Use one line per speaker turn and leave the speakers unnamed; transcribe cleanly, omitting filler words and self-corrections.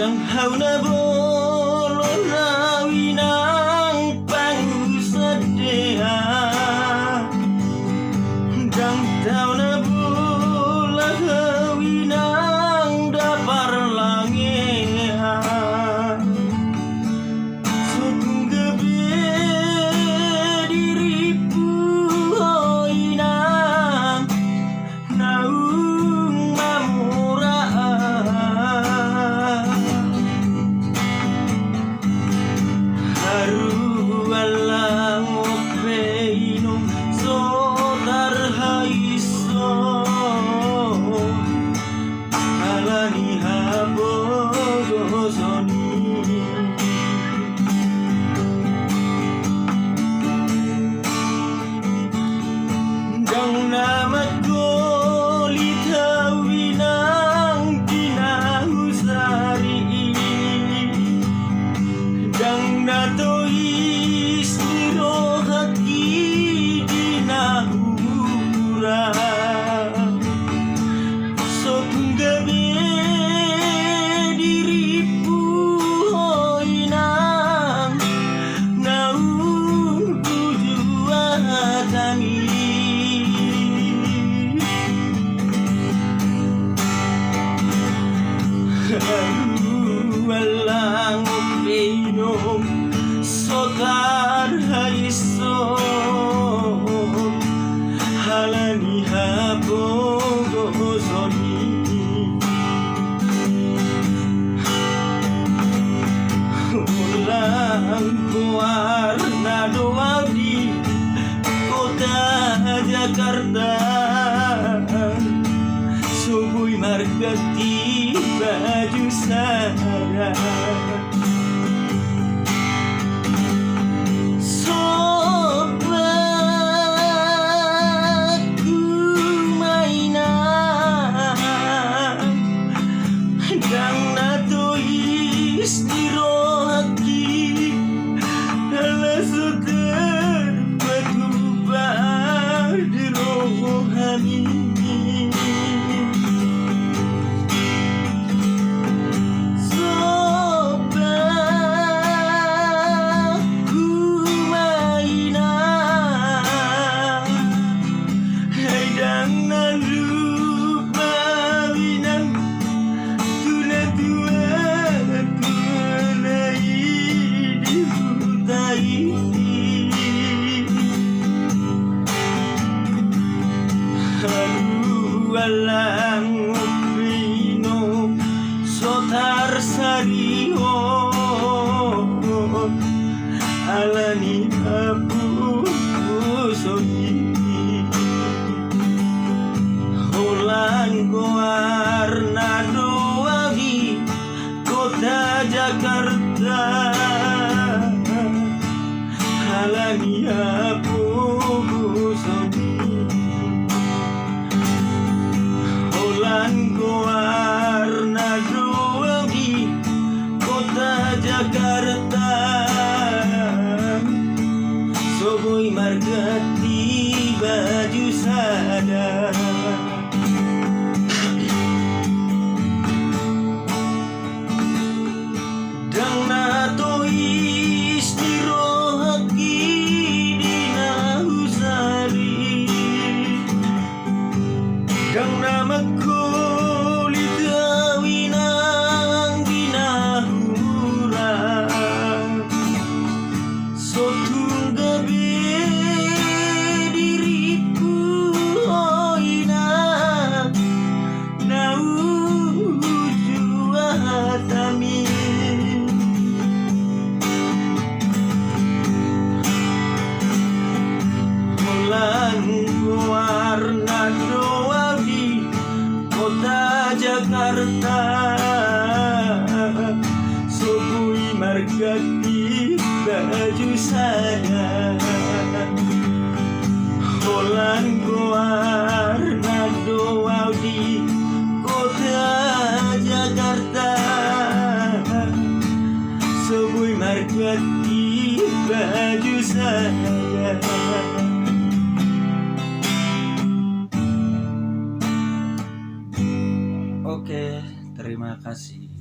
Kang hauna bolo rawinang pangusadea Kang tauna bola hawinang dapar langea Sunggabe diripu hoinang naung mamuraan Harualang opeinum sotar haiso Alani habogosoni Dang namaku litawinang kinahusari Dang nato istirohaki dinahura Sunggabe diripu hoinang naung tujuatani Walang opinum sotar haiso halani habogosoni Ulang warna doa di kota Jakarta Subui margati baju saya Sobatku mainan Dang nato istirohati Alas terpetubah di rohani Walang opino sotar sariho alani habogosoni Ulang warna doa di kota Jakarta alani habogosoni Ulang warna doa di kota Jakarta Soboy margati baju sada Dang nato istirohaki dinahusari Dang namaku litawinang dinahura Sotunggabe diripu hoinang naung juatami Ulang warna doa di kota Jakarta Subui margati baju saya Ulang warna doa di kota Jakarta Subui margati baju saya Oke, terima kasih.